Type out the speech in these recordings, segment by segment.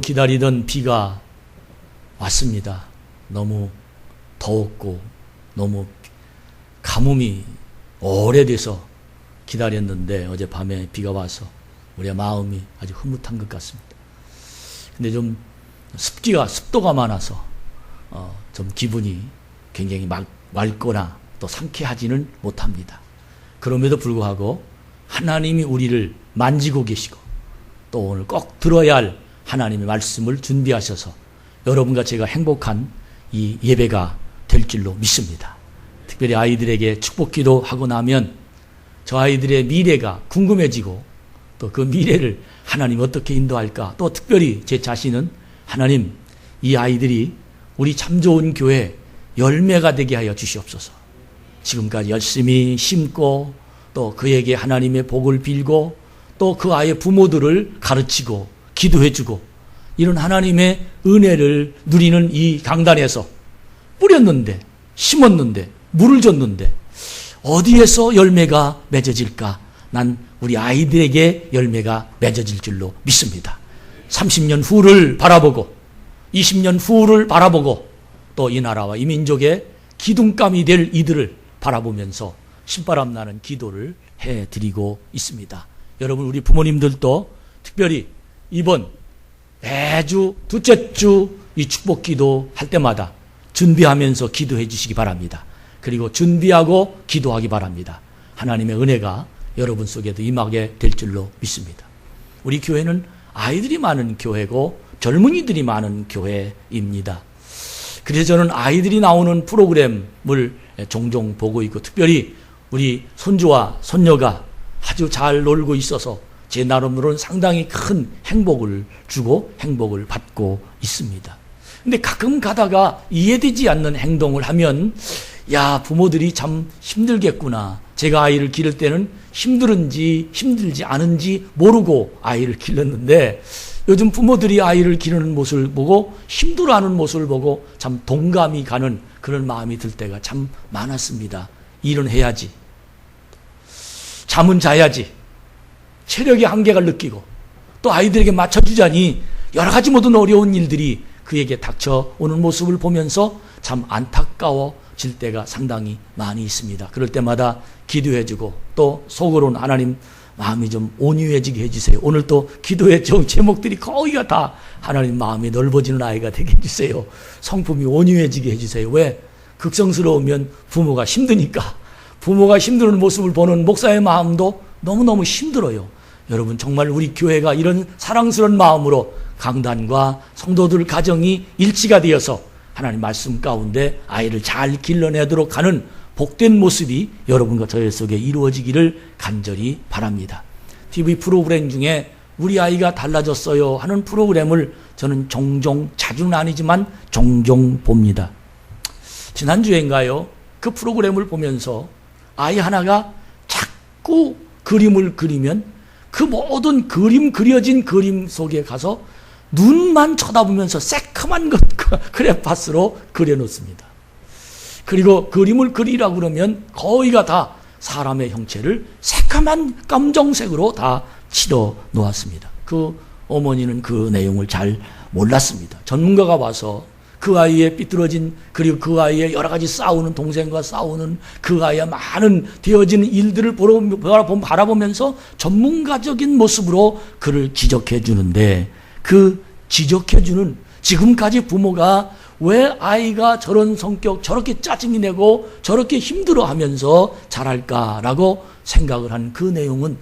기다리던 비가 왔습니다. 너무 더웠고 너무 가뭄이 오래돼서 기다렸는데 어젯밤에 비가 와서 우리의 마음이 아주 흐뭇한 것 같습니다. 근데 좀 습도가 많아서 좀 기분이 굉장히 맑거나 또 상쾌하지는 못합니다. 그럼에도 불구하고 하나님이 우리를 만지고 계시고 또 오늘 꼭 들어야 할 하나님의 말씀을 준비하셔서 여러분과 제가 행복한 이 예배가 될 줄로 믿습니다. 특별히 아이들에게 축복기도 하고 나면 저 아이들의 미래가 궁금해지고 또 그 미래를 하나님 어떻게 인도할까, 또 특별히 제 자신은 하나님 이 아이들이 우리 참 좋은 교회 열매가 되게 하여 주시옵소서. 지금까지 열심히 심고 또 그에게 하나님의 복을 빌고 또 그 아이의 부모들을 가르치고 기도해주고 이런 하나님의 은혜를 누리는 이 강단에서 뿌렸는데 심었는데 물을 줬는데 어디에서 열매가 맺어질까? 난 우리 아이들에게 열매가 맺어질 줄로 믿습니다. 30년 후를 바라보고 20년 후를 바라보고 또 이 나라와 이 민족의 기둥감이 될 이들을 바라보면서 신바람 나는 기도를 해드리고 있습니다. 여러분, 우리 부모님들도 특별히 이번 매주 둘째 주 이 축복기도 할 때마다 준비하면서 기도해 주시기 바랍니다. 그리고 준비하고 기도하기 바랍니다. 하나님의 은혜가 여러분 속에도 임하게 될 줄로 믿습니다. 우리 교회는 아이들이 많은 교회고 젊은이들이 많은 교회입니다. 그래서 저는 아이들이 나오는 프로그램을 종종 보고 있고 특별히 우리 손주와 손녀가 아주 잘 놀고 있어서 제 나름으로는 상당히 큰 행복을 주고 행복을 받고 있습니다. 근데 가끔 가다가 이해되지 않는 행동을 하면 야, 부모들이 참 힘들겠구나. 제가 아이를 기를 때는 힘들은지 힘들지 않은지 모르고 아이를 길렀는데 요즘 부모들이 아이를 기르는 모습을 보고 힘들어하는 모습을 보고 참 동감이 가는 그런 마음이 들 때가 참 많았습니다. 일은 해야지. 잠은 자야지. 체력의 한계를 느끼고 또 아이들에게 맞춰주자니 여러 가지 모든 어려운 일들이 그에게 닥쳐오는 모습을 보면서 참 안타까워질 때가 상당히 많이 있습니다. 그럴 때마다 기도해주고 또 속으로는 하나님 마음이 좀 온유해지게 해주세요. 오늘 또 기도의 제목들이 거의가 다 하나님 마음이 넓어지는 아이가 되게 해주세요. 성품이 온유해지게 해주세요. 왜? 극성스러우면 부모가 힘드니까. 부모가 힘드는 모습을 보는 목사의 마음도 너무너무 힘들어요. 여러분, 정말 우리 교회가 이런 사랑스러운 마음으로 강단과 성도들 가정이 일치가 되어서 하나님 말씀 가운데 아이를 잘 길러내도록 하는 복된 모습이 여러분과 저희 속에 이루어지기를 간절히 바랍니다. TV 프로그램 중에 우리 아이가 달라졌어요 하는 프로그램을 저는 종종, 자주는 아니지만 종종 봅니다. 지난주엔가요, 그 프로그램을 보면서 아이 하나가 자꾸 그림을 그리면 그 모든 그려진 그림 속에 가서 눈만 쳐다보면서 새카만 것 크레파스로 그려놓습니다. 그리고 그림을 그리라고 그러면 거의가 다 사람의 형체를 새카만 검정색으로 다 칠해 놓았습니다. 그 어머니는 그 내용을 잘 몰랐습니다. 전문가가 와서 그 아이의 삐뚤어진, 그리고 그 아이의 여러 가지 싸우는, 동생과 싸우는 그 아이의 많은 되어지는 일들을 바라보면서 전문가적인 모습으로 그를 지적해 주는데, 그 지적해주는 지금까지 부모가 왜 아이가 저런 성격, 저렇게 짜증이 내고 저렇게 힘들어하면서 자랄까라고 생각을 한 그 내용은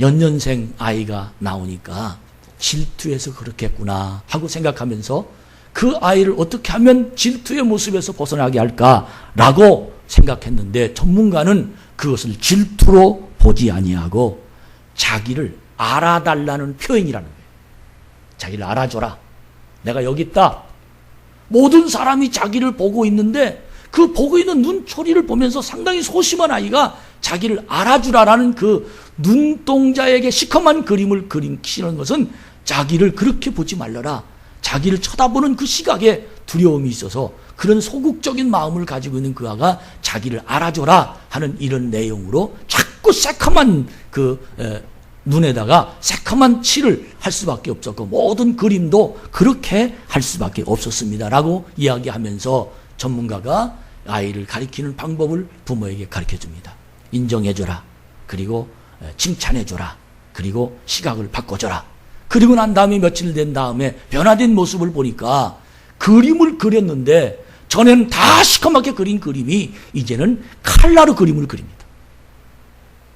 연년생 아이가 나오니까 질투해서 그렇겠구나 하고 생각하면서 그 아이를 어떻게 하면 질투의 모습에서 벗어나게 할까라고 생각했는데, 전문가는 그것을 질투로 보지 아니하고 자기를 알아달라는 표현이라는 거예요. 자기를 알아줘라. 내가 여기 있다. 모든 사람이 자기를 보고 있는데 그 보고 있는 눈초리를 보면서 상당히 소심한 아이가 자기를 알아주라라는 그 눈동자에게 시커먼 그림을 그리는 것은 자기를 그렇게 보지 말라라. 자기를 쳐다보는 그 시각에 두려움이 있어서 그런 소극적인 마음을 가지고 있는 그 아가 자기를 알아줘라 하는 이런 내용으로 자꾸 새카만 그 눈에다가 새카만 칠을 할 수밖에 없었고 모든 그림도 그렇게 할 수밖에 없었습니다라고 이야기하면서 전문가가 아이를 가리키는 방법을 부모에게 가르쳐줍니다. 인정해줘라. 그리고 칭찬해줘라. 그리고 시각을 바꿔줘라. 그리고 난 다음에 며칠 된 다음에 변화된 모습을 보니까 그림을 그렸는데 전에는 다 시커멓게 그린 그림이 이제는 칼라로 그림을 그립니다.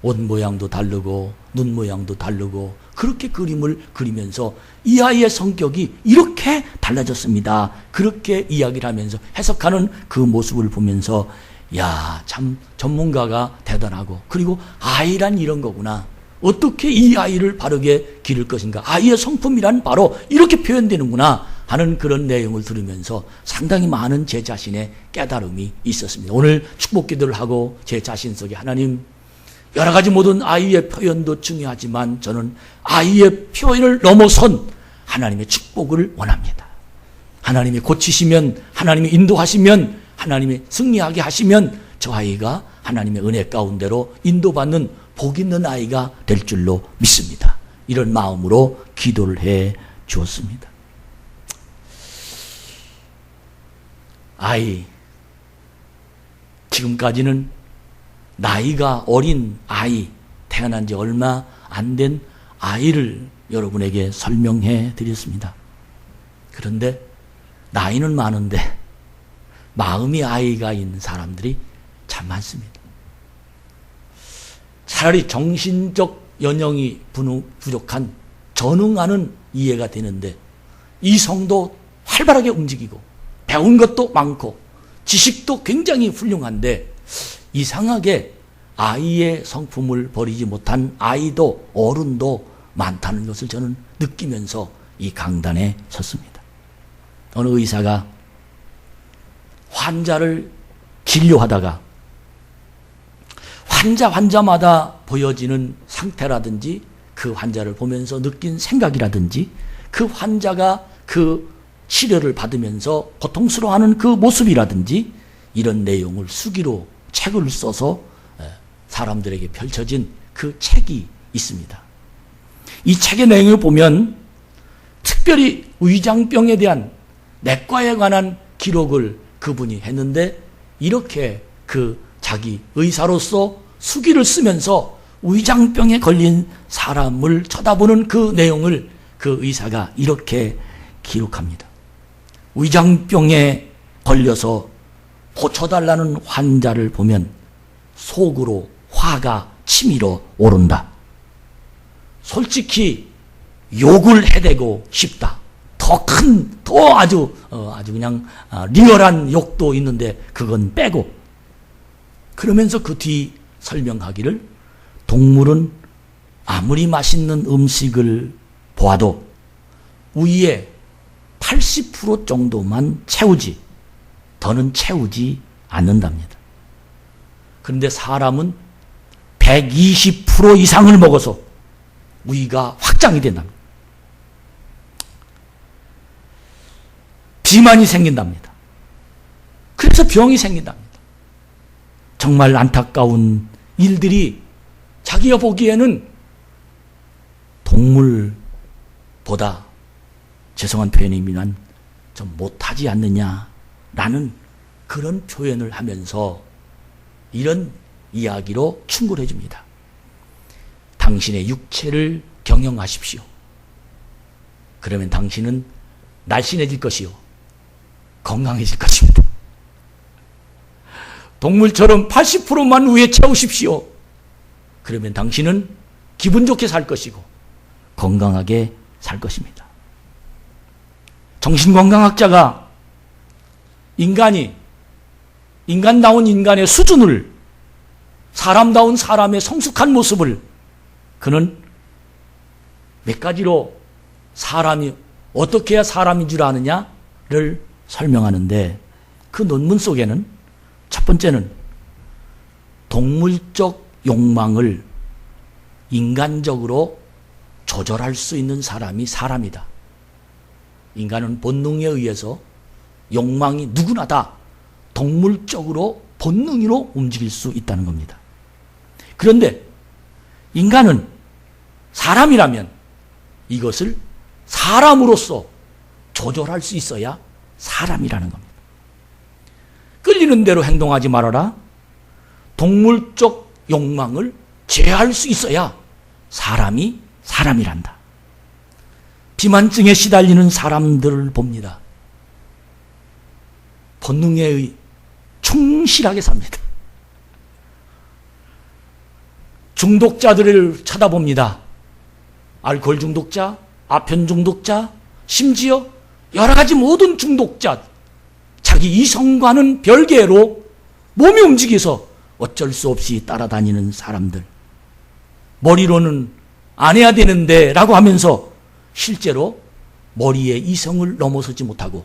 옷 모양도 다르고 눈 모양도 다르고 그렇게 그림을 그리면서 이 아이의 성격이 이렇게 달라졌습니다. 그렇게 이야기를 하면서 해석하는 그 모습을 보면서 야, 참 전문가가 대단하고 그리고 아이란 이런 거구나. 어떻게 이 아이를 바르게 기를 것인가. 아이의 성품이란 바로 이렇게 표현되는구나 하는 그런 내용을 들으면서 상당히 많은 제 자신의 깨달음이 있었습니다. 오늘 축복 기도를 하고 제 자신 속에 하나님 여러 가지 모든 아이의 표현도 중요하지만 저는 아이의 표현을 넘어선 하나님의 축복을 원합니다. 하나님이 고치시면, 하나님이 인도하시면, 하나님이 승리하게 하시면 저 아이가 하나님의 은혜 가운데로 인도받는 복 있는 아이가 될 줄로 믿습니다. 이런 마음으로 기도를 해 주었습니다. 아이, 지금까지는 나이가 어린 아이, 태어난 지 얼마 안 된 아이를 여러분에게 설명해 드렸습니다. 그런데 나이는 많은데 마음이 아이가 있는 사람들이 참 많습니다. 차라리 정신적 연령이 부족한 전응하는 이해가 되는데 이성도 활발하게 움직이고 배운 것도 많고 지식도 굉장히 훌륭한데 이상하게 아이의 성품을 버리지 못한 아이도 어른도 많다는 것을 저는 느끼면서 이 강단에 섰습니다. 어느 의사가 환자를 진료하다가 환자마다 보여지는 상태라든지 그 환자를 보면서 느낀 생각이라든지 그 환자가 그 치료를 받으면서 고통스러워하는 그 모습이라든지 이런 내용을 수기로 책을 써서 사람들에게 펼쳐진 그 책이 있습니다. 이 책의 내용을 보면 특별히 위장병에 대한 내과에 관한 기록을 그분이 했는데 이렇게 그 자기 의사로서 수기를 쓰면서 위장병에 걸린 사람을 쳐다보는 그 내용을 그 의사가 이렇게 기록합니다. 위장병에 걸려서 고쳐달라는 환자를 보면 속으로 화가 치밀어 오른다. 솔직히 욕을 해대고 싶다. 더 아주 그냥 리얼한 욕도 있는데 그건 빼고 그러면서 그 뒤 설명하기를 동물은 아무리 맛있는 음식을 보아도 위에 80% 정도만 채우지 더는 채우지 않는답니다. 그런데 사람은 120% 이상을 먹어서 위가 확장이 된답니다. 비만이 생긴답니다. 그래서 병이 생긴답니다. 정말 안타까운 일들이 자기가 보기에는 동물보다 죄송한 표현이지만 좀 못하지 않느냐라는 그런 표현을 하면서 이런 이야기로 충고를 해줍니다. 당신의 육체를 경영하십시오. 그러면 당신은 날씬해질 것이요 건강해질 것입니다. 동물처럼 80%만 위에 채우십시오. 그러면 당신은 기분 좋게 살 것이고 건강하게 살 것입니다. 정신건강학자가 인간다운 인간의 수준을 사람다운 사람의 성숙한 모습을 그는 몇 가지로 사람이 어떻게 해야 사람인 줄 아느냐를 설명하는데 그 논문 속에는 첫 번째는 동물적 욕망을 인간적으로 조절할 수 있는 사람이 사람이다. 인간은 본능에 의해서 욕망이 누구나 다 동물적으로 본능으로 움직일 수 있다는 겁니다. 그런데 인간은 사람이라면 이것을 사람으로서 조절할 수 있어야 사람이라는 겁니다. 끌리는 대로 행동하지 말아라. 동물적 욕망을 제어할 수 있어야 사람이 사람이란다. 비만증에 시달리는 사람들을 봅니다. 본능에 충실하게 삽니다. 중독자들을 쳐다봅니다. 알코올 중독자, 아편 중독자, 심지어 여러 가지 모든 중독자, 자기 이성과는 별개로 몸이 움직여서 어쩔 수 없이 따라다니는 사람들. 머리로는 안 해야 되는데 라고 하면서 실제로 머리의 이성을 넘어서지 못하고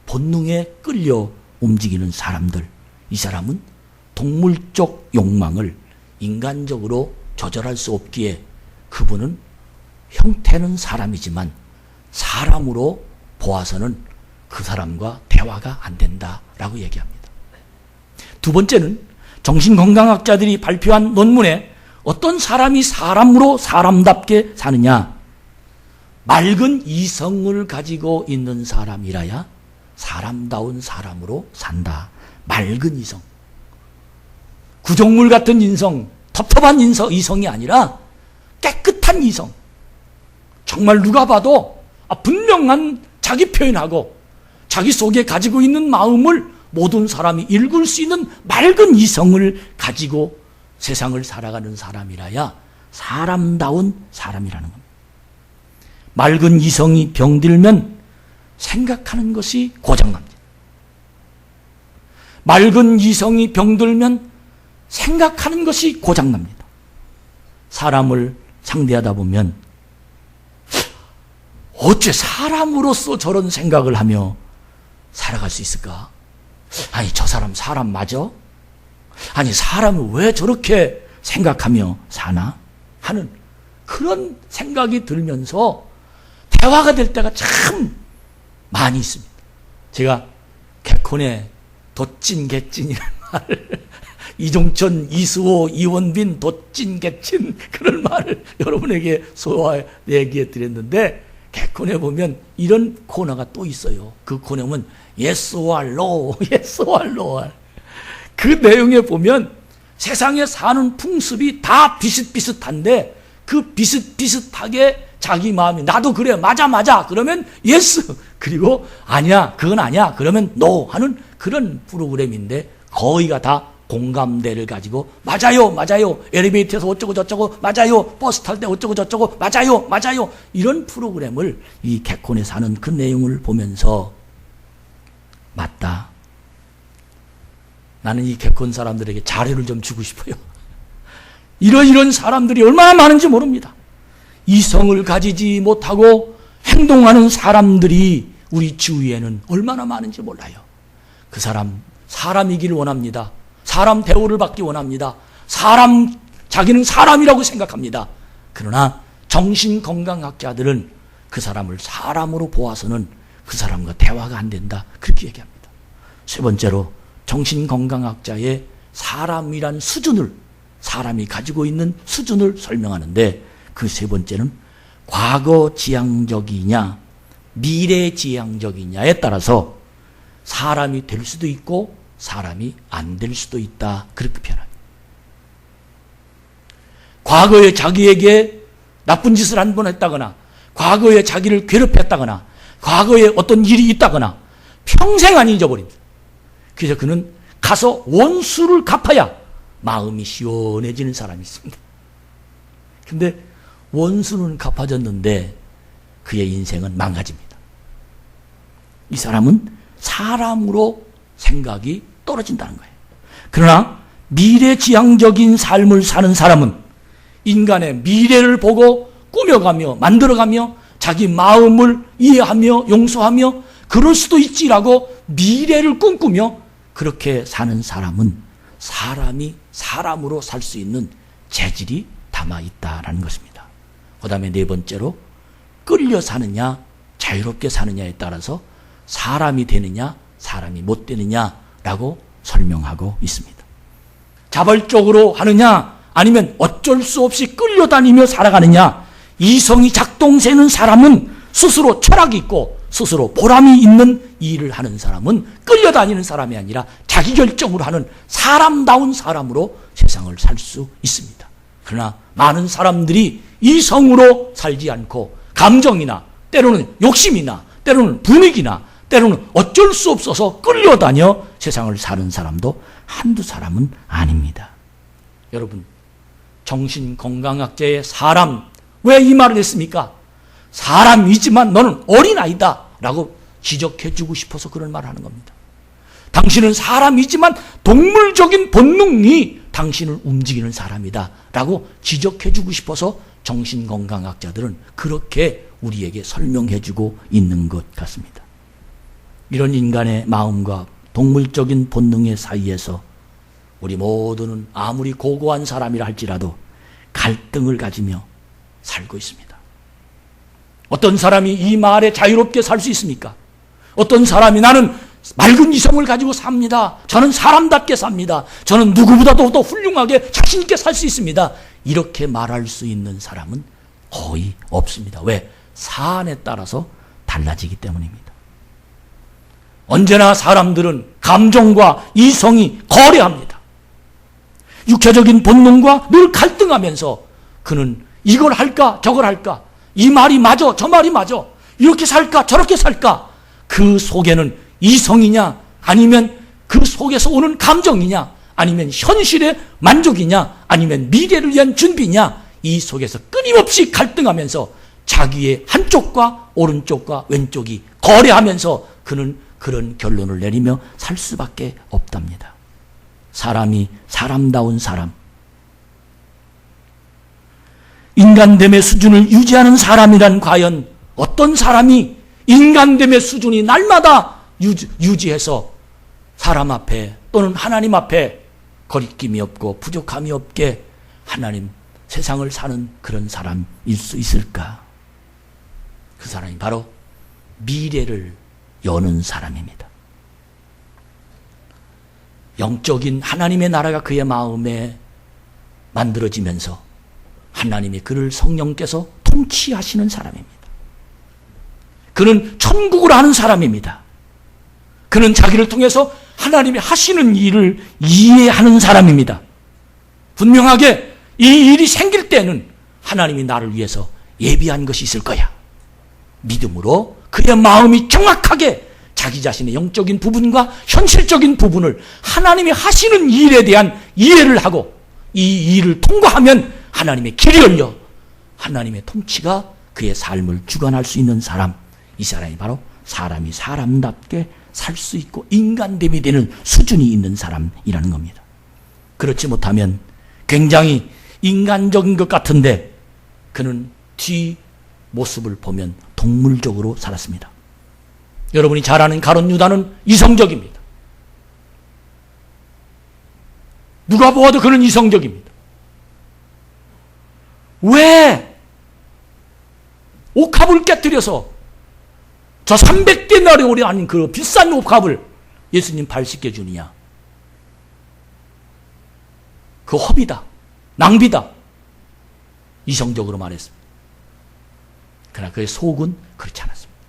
본능에 끌려 움직이는 사람들. 이 사람은 동물적 욕망을 인간적으로 조절할 수 없기에 그분은 형태는 사람이지만 사람으로 보아서는 그 사람과 대화가 안 된다라고 얘기합니다. 두 번째는 정신건강학자들이 발표한 논문에 어떤 사람이 사람으로 사람답게 사느냐, 맑은 이성을 가지고 있는 사람이라야 사람다운 사람으로 산다. 맑은 이성. 구정물 같은 인성, 텁텁한 이성이 아니라 깨끗한 이성. 정말 누가 봐도 분명한 자기 표현하고 자기 속에 가지고 있는 마음을 모든 사람이 읽을 수 있는 맑은 이성을 가지고 세상을 살아가는 사람이라야 사람다운 사람이라는 겁니다. 맑은 이성이 병들면 생각하는 것이 고장납니다. 맑은 이성이 병들면 생각하는 것이 고장납니다. 사람을 상대하다 보면 어째 사람으로서 저런 생각을 하며 살아갈 수 있을까? 아니, 저 사람 맞아? 아니, 사람은 왜 저렇게 생각하며 사나? 하는 그런 생각이 들면서 대화가 될 때가 참 많이 있습니다. 제가 개콘의 도찐 개찐이라는 말을 이종천, 이수호, 이원빈, 도찐 개찐 그런 말을 여러분에게 소화 얘기해 드렸는데 개콘에 보면 이런 코너가 또 있어요. 그 코너는 yes or no, yes or no. 그 내용에 보면 세상에 사는 풍습이 다 비슷비슷한데 그 비슷비슷하게 자기 마음이 나도 그래 맞아 그러면 yes 그리고 아니야 그건 아니야 그러면 no 하는 그런 프로그램인데 거의가 다 공감대를 가지고 맞아요 엘리베이터에서 어쩌고 저쩌고 맞아요 버스 탈 때 어쩌고 저쩌고 맞아요 이런 프로그램을 이 개콘에 사는 그 내용을 보면서 맞다. 나는 이 개콘 사람들에게 자료를 좀 주고 싶어요. 이런 사람들이 얼마나 많은지 모릅니다. 이성을 가지지 못하고 행동하는 사람들이 우리 주위에는 얼마나 많은지 몰라요. 그 사람이길 원합니다. 사람 대우를 받기 원합니다. 자기는 사람이라고 생각합니다. 그러나 정신건강학자들은 그 사람을 사람으로 보아서는 그 사람과 대화가 안 된다. 그렇게 얘기합니다. 세 번째로 정신건강학자의 사람이란 수준을, 사람이 가지고 있는 수준을 설명하는데 그 세 번째는 과거지향적이냐 미래지향적이냐에 따라서 사람이 될 수도 있고 사람이 안 될 수도 있다. 그렇게 표현합니다. 과거에 자기에게 나쁜 짓을 한 번 했다거나 과거에 자기를 괴롭혔다거나 과거에 어떤 일이 있다거나 평생 안 잊어버립니다. 그래서 그는 가서 원수를 갚아야 마음이 시원해지는 사람이 있습니다. 근데 원수는 갚아졌는데 그의 인생은 망가집니다. 이 사람은 사람으로 생각이 떨어진다는 거예요. 그러나 미래지향적인 삶을 사는 사람은 인간의 미래를 보고 꾸며가며 만들어가며 자기 마음을 이해하며 용서하며 그럴 수도 있지라고 미래를 꿈꾸며 그렇게 사는 사람은 사람이 사람으로 살 수 있는 재질이 담아있다라는 것입니다. 그 다음에 네 번째로 끌려 사느냐 자유롭게 사느냐에 따라서 사람이 되느냐 사람이 못 되느냐라고 설명하고 있습니다. 자발적으로 하느냐 아니면 어쩔 수 없이 끌려다니며 살아가느냐 이성이 작동되는 사람은 스스로 철학이 있고 스스로 보람이 있는 일을 하는 사람은 끌려다니는 사람이 아니라 자기결정으로 하는 사람다운 사람으로 세상을 살 수 있습니다. 그러나 많은 사람들이 이성으로 살지 않고 감정이나 때로는 욕심이나 때로는 분위기나 때로는 어쩔 수 없어서 끌려다녀 세상을 사는 사람도 한두 사람은 아닙니다. 여러분, 정신건강학자의 사람, 왜 이 말을 했습니까? 사람이지만 너는 어린아이다 라고 지적해주고 싶어서 그런 말을 하는 겁니다. 당신은 사람이지만 동물적인 본능이 당신을 움직이는 사람이다 라고 지적해주고 싶어서 정신건강학자들은 그렇게 우리에게 설명해주고 있는 것 같습니다. 이런 인간의 마음과 동물적인 본능의 사이에서 우리 모두는 아무리 고고한 사람이라 할지라도 갈등을 가지며 살고 있습니다. 어떤 사람이 이 말에 자유롭게 살 수 있습니까? 어떤 사람이 나는 맑은 이성을 가지고 삽니다. 저는 사람답게 삽니다. 저는 누구보다도 더 훌륭하게 자신 있게 살 수 있습니다. 이렇게 말할 수 있는 사람은 거의 없습니다. 왜? 사안에 따라서 달라지기 때문입니다. 언제나 사람들은 감정과 이성이 거래합니다. 육체적인 본능과 늘 갈등하면서 그는 이걸 할까 저걸 할까, 이 말이 맞아 저 말이 맞아, 이렇게 살까 저렇게 살까, 그 속에는 이성이냐 아니면 그 속에서 오는 감정이냐 아니면 현실의 만족이냐 아니면 미래를 위한 준비냐, 이 속에서 끊임없이 갈등하면서 자기의 한쪽과 오른쪽과 왼쪽이 거래하면서 그는 그런 결론을 내리며 살 수밖에 없답니다. 사람이 사람다운 사람, 인간됨의 수준을 유지하는 사람이란 과연 어떤 사람이 인간됨의 수준이 날마다 유지해서 사람 앞에 또는 하나님 앞에 거리낌이 없고 부족함이 없게 하나님 세상을 사는 그런 사람일 수 있을까? 그 사람이 바로 미래를 여는 사람입니다. 영적인 하나님의 나라가 그의 마음에 만들어지면서 하나님이 그를 성령께서 통치하시는 사람입니다. 그는 천국을 아는 사람입니다. 그는 자기를 통해서 하나님이 하시는 일을 이해하는 사람입니다. 분명하게 이 일이 생길 때는 하나님이 나를 위해서 예비한 것이 있을 거야. 믿음으로 그의 마음이 정확하게 자기 자신의 영적인 부분과 현실적인 부분을 하나님이 하시는 일에 대한 이해를 하고 이 일을 통과하면 하나님의 길이 열려 하나님의 통치가 그의 삶을 주관할 수 있는 사람, 이 사람이 바로 사람이 사람답게 살 수 있고 인간됨이 되는 수준이 있는 사람이라는 겁니다. 그렇지 못하면 굉장히 인간적인 것 같은데 그는 뒤 모습을 보면 동물적으로 살았습니다. 여러분이 잘 아는 가룟 유다는 이성적입니다. 누가 보아도 그는 이성적입니다. 왜 옥합을 깨뜨려서 저 300데나리온이 아닌 그 비싼 옥합을 예수님 발 씻겨 주느냐? 그 허비다, 낭비다, 이성적으로 말했습니다. 그러나 그의 속은 그렇지 않았습니다.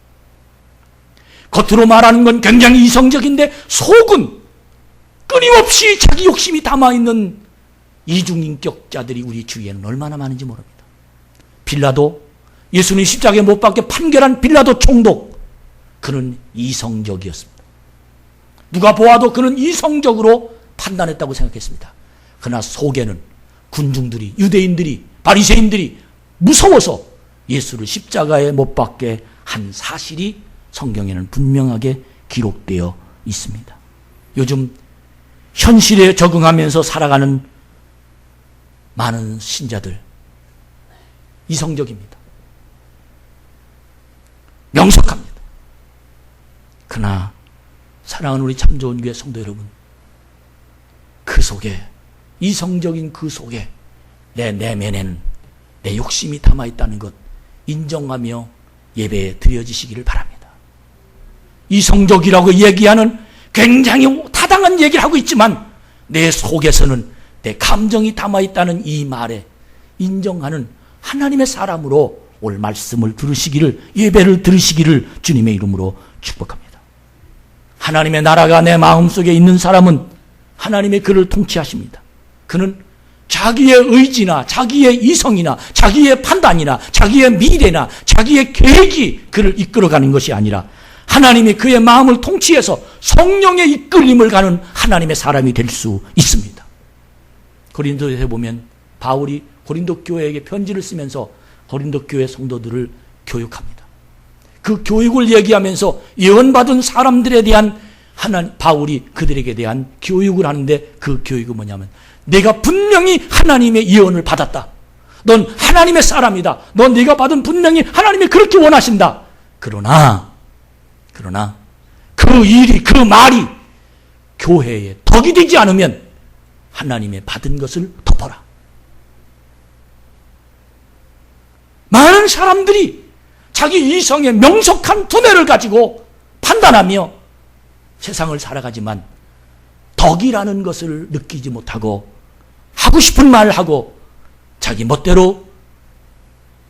겉으로 말하는 건 굉장히 이성적인데 속은 끊임없이 자기 욕심이 담아있는 이중인격자들이 우리 주위에는 얼마나 많은지 모릅니다. 빌라도, 예수님 십자가에 못 박혀 판결한 빌라도 총독, 그는 이성적이었습니다. 누가 보아도 그는 이성적으로 판단했다고 생각했습니다. 그러나 속에는 군중들이, 유대인들이, 바리새인들이 무서워서 예수를 십자가에 못 박게 한 사실이 성경에는 분명하게 기록되어 있습니다. 요즘 현실에 적응하면서 살아가는 많은 신자들, 이성적입니다. 명석합니다. 그러나 사랑하는 우리 참 좋은 교회 성도 여러분, 그 속에, 이성적인 그 속에 내 내면에는 내 욕심이 담아있다는 것 인정하며 예배에 드려지시기를 바랍니다. 이성적이라고 얘기하는 굉장히 타당한 얘기를 하고 있지만 내 속에서는 내 감정이 담아있다는 이 말에 인정하는 하나님의 사람으로 오늘 말씀을 들으시기를, 예배를 들으시기를 주님의 이름으로 축복합니다. 하나님의 나라가 내 마음속에 있는 사람은 하나님의 그를 통치하십니다. 그는 자기의 의지나 자기의 이성이나 자기의 판단이나 자기의 미래나 자기의 계획이 그를 이끌어가는 것이 아니라 하나님이 그의 마음을 통치해서 성령의 이끌림을 가는 하나님의 사람이 될 수 있습니다. 고린도에 보면 바울이 고린도 교회에게 편지를 쓰면서 고린도 교회 성도들을 교육합니다. 그 교육을 얘기하면서 예언받은 사람들에 대한 바울이 그들에게 대한 교육을 하는데, 그 교육은 뭐냐면, 내가 분명히 하나님의 예언을 받았다. 넌 하나님의 사람이다. 넌 네가 받은 분명히 하나님이 그렇게 원하신다. 그러나 그 일이, 그 말이 교회에 덕이 되지 않으면 하나님의 받은 것을 덮어라. 많은 사람들이 자기 이성의 명석한 두뇌를 가지고 판단하며 세상을 살아가지만 덕이라는 것을 느끼지 못하고 하고 싶은 말을 하고 자기 멋대로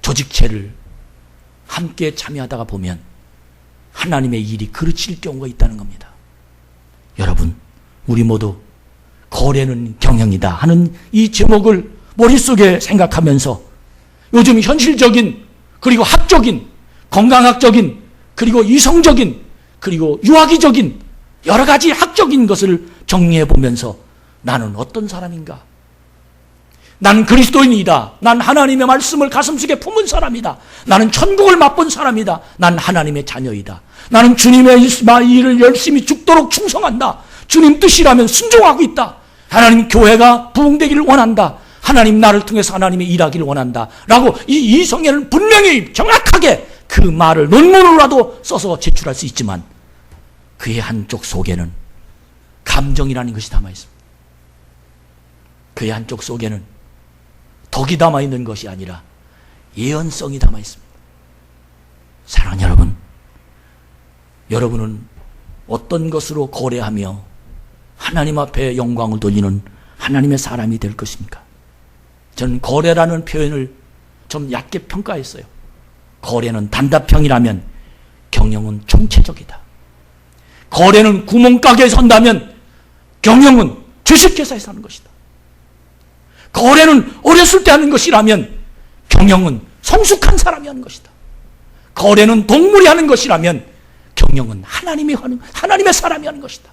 조직체를 함께 참여하다가 보면 하나님의 일이 그르칠 경우가 있다는 겁니다. 여러분, 우리 모두 거래는 경영이다 하는 이 제목을 머릿속에 생각하면서 요즘 현실적인, 그리고 학적인, 건강학적인, 그리고 이성적인, 그리고 유아기적인 여러 가지 학적인 것을 정리해 보면서 나는 어떤 사람인가? 나는 그리스도인이다. 난 하나님의 말씀을 가슴속에 품은 사람이다. 나는 천국을 맛본 사람이다. 난 하나님의 자녀이다. 나는 주님의 일을 열심히 죽도록 충성한다. 주님 뜻이라면 순종하고 있다. 하나님 교회가 부흥되기를 원한다. 하나님 나를 통해서 하나님의 일하기를 원한다. 라고 이 이성에는 분명히 정확하게 그 말을 논문으로라도 써서 제출할 수 있지만 그의 한쪽 속에는 감정이라는 것이 담아있습니다. 그의 한쪽 속에는 덕이 담아있는 것이 아니라 예언성이 담아있습니다. 사랑하는 여러분, 여러분은 어떤 것으로 거래하며 하나님 앞에 영광을 돌리는 하나님의 사람이 될 것입니까? 저는 거래라는 표현을 좀 얕게 평가했어요. 거래는 단답형이라면 경영은 총체적이다. 거래는 구멍가게에 선다면 경영은 주식회사에서 하는 것이다. 거래는 어렸을 때 하는 것이라면 경영은 성숙한 사람이 하는 것이다. 거래는 동물이 하는 것이라면 경영은 하나님의 사람이 하는 것이다.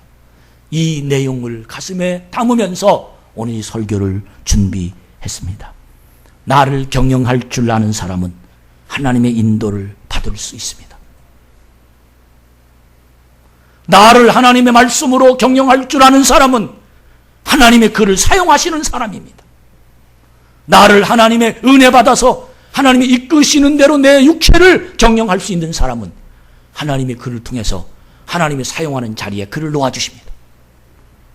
이 내용을 가슴에 담으면서 오늘 이 설교를 준비했습니다. 나를 경영할 줄 아는 사람은 하나님의 인도를 받을 수 있습니다. 나를 하나님의 말씀으로 경영할 줄 아는 사람은 하나님의 그를 사용하시는 사람입니다. 나를 하나님의 은혜 받아서 하나님이 이끄시는 대로 내 육체를 경영할 수 있는 사람은 하나님의 그를 통해서 하나님이 사용하는 자리에 그를 놓아주십니다.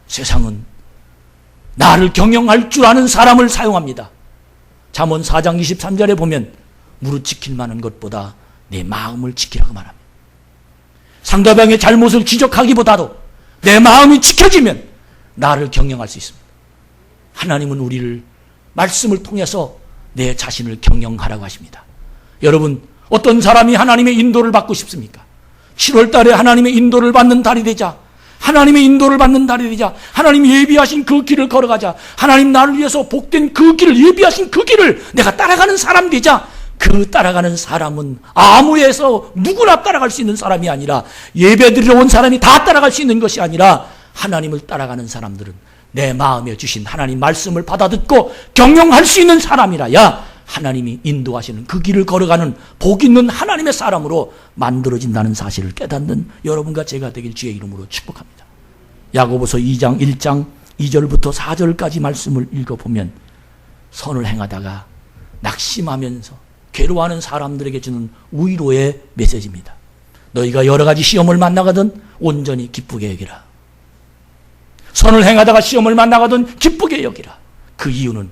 세상은 나를 경영할 줄 아는 사람을 사용합니다. 잠언 4장 23절에 보면 무릇 지킬 만한 것보다 내 마음을 지키라고 말합니다. 상대방의 잘못을 지적하기보다도 내 마음이 지켜지면 나를 경영할 수 있습니다. 하나님은 우리를 말씀을 통해서 내 자신을 경영하라고 하십니다. 여러분, 어떤 사람이 하나님의 인도를 받고 싶습니까? 7월 달에 하나님의 인도를 받는 달이 되자, 하나님의 인도를 받는 달이 되자, 하나님 예비하신 그 길을 걸어가자, 하나님 나를 위해서 복된 그 길을, 예비하신 그 길을 내가 따라가는 사람이 되자. 그 따라가는 사람은 아무에서 누구나 따라갈 수 있는 사람이 아니라, 예배드리러 온 사람이 다 따라갈 수 있는 것이 아니라, 하나님을 따라가는 사람들은 내 마음에 주신 하나님 말씀을 받아듣고 경영할 수 있는 사람이라야 하나님이 인도하시는 그 길을 걸어가는 복 있는 하나님의 사람으로 만들어진다는 사실을 깨닫는 여러분과 제가 되길 주의 이름으로 축복합니다. 야고보서 2장 1장 2절부터 4절까지 말씀을 읽어보면 선을 행하다가 낙심하면서 괴로워하는 사람들에게 주는 위로의 메시지입니다. 너희가 여러 가지 시험을 만나거든 온전히 기쁘게 여기라. 선을 행하다가 시험을 만나거든 기쁘게 여기라. 그 이유는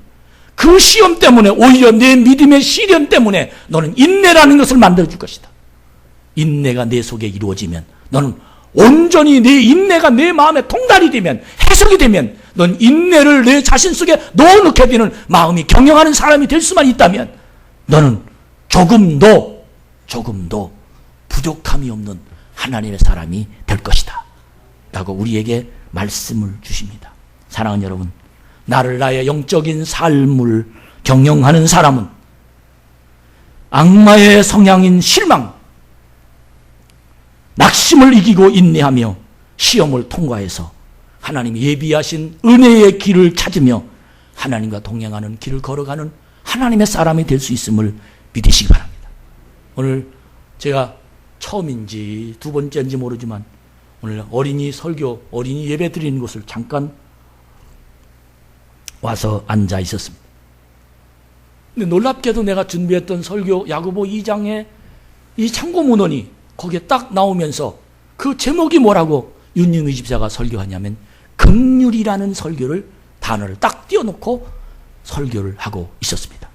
그 시험 때문에, 오히려 내 믿음의 시련 때문에 너는 인내라는 것을 만들어줄 것이다. 인내가 내 속에 이루어지면, 너는 온전히 내 인내가 내 마음에 통달이 되면, 해석이 되면, 넌 인내를 내 자신 속에 넣어놓게 되는 마음이 경영하는 사람이 될 수만 있다면 너는 조금도 부족함이 없는 하나님의 사람이 될 것이다 라고 우리에게 말씀을 주십니다. 사랑하는 여러분, 나를 나의 영적인 삶을 경영하는 사람은 악마의 성향인 실망, 낙심을 이기고 인내하며 시험을 통과해서 하나님이 예비하신 은혜의 길을 찾으며 하나님과 동행하는 길을 걸어가는 하나님의 사람이 될 수 있음을 믿으시기 바랍니다. 오늘 제가 처음인지 두 번째인지 모르지만 오늘 어린이 설교, 어린이 예배 드리는 곳을 잠깐 와서 앉아 있었습니다. 근데 놀랍게도 내가 준비했던 설교 야고보 2장에 이 참고 문헌이 거기에 딱 나오면서 그 제목이 뭐라고 윤영희 집사가 설교하냐면 긍휼이라는 설교를 단어를 딱 띄워놓고 설교를 하고 있었습니다.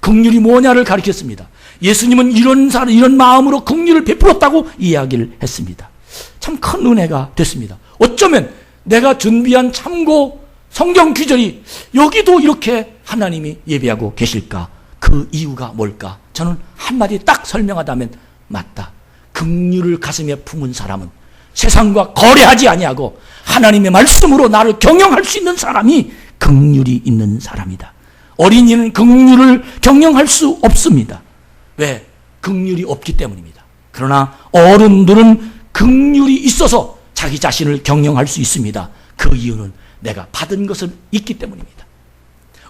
긍휼이 뭐냐를 가르쳤습니다. 예수님은 이런 마음으로 긍휼을 베풀었다고 이야기를 했습니다. 참 큰 은혜가 됐습니다. 어쩌면 내가 준비한 참고 성경 규절이 여기도 이렇게 하나님이 예배하고 계실까? 그 이유가 뭘까? 저는 한마디 딱 설명하다면 맞다. 긍휼을 가슴에 품은 사람은 세상과 거래하지 아니하고 하나님의 말씀으로 나를 경영할 수 있는 사람이 긍휼이 있는 사람이다. 어린이는 긍휼을 경영할 수 없습니다. 왜? 긍휼이 없기 때문입니다. 그러나 어른들은 긍휼이 있어서 자기 자신을 경영할 수 있습니다. 그 이유는 내가 받은 것은 있기 때문입니다.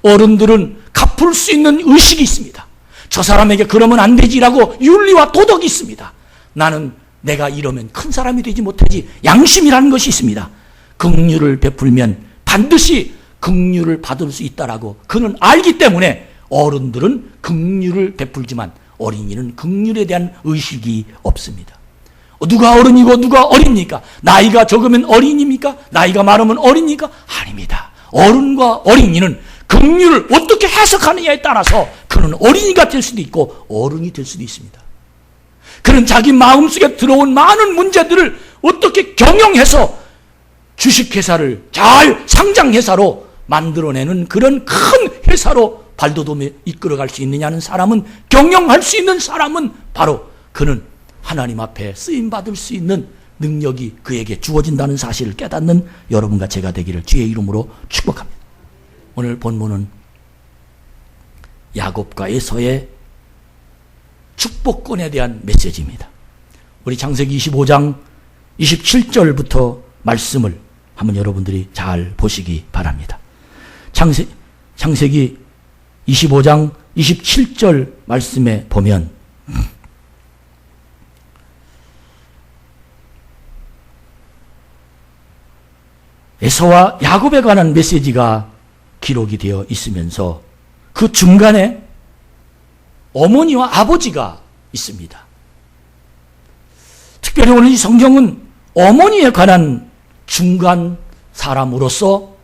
어른들은 갚을 수 있는 의식이 있습니다. 저 사람에게 그러면 안 되지라고 윤리와 도덕이 있습니다. 나는 내가 이러면 큰 사람이 되지 못하지, 양심이라는 것이 있습니다. 긍휼을 베풀면 반드시 긍휼을 받을 수 있다라고 그는 알기 때문에 어른들은 긍휼을 베풀지만 어린이는 긍휼에 대한 의식이 없습니다. 누가 어른이고 누가 어린입니까? 나이가 적으면 어린입니까? 나이가 많으면 어린입니까? 아닙니다. 어른과 어린이는 긍휼을 어떻게 해석하느냐에 따라서 그는 어린이가 될 수도 있고 어른이 될 수도 있습니다. 그는 자기 마음속에 들어온 많은 문제들을 어떻게 경영해서 주식회사를 잘 상장회사로 만들어내는 그런 큰 회사로 발돋움에 이끌어갈 수 있느냐는 사람은, 경영할 수 있는 사람은 바로 그는 하나님 앞에 쓰임받을 수 있는 능력이 그에게 주어진다는 사실을 깨닫는 여러분과 제가 되기를 주의 이름으로 축복합니다. 오늘 본문은 야곱과 에서의 축복권에 대한 메시지입니다. 우리 창세기 25장 27절부터 말씀을 한번 여러분들이 잘 보시기 바랍니다. 창세기 25장 27절 말씀에 보면 에서와 야곱에 관한 메시지가 기록이 되어 있으면서 그 중간에 어머니와 아버지가 있습니다. 특별히 오늘 이 성경은 어머니에 관한 중간 사람으로서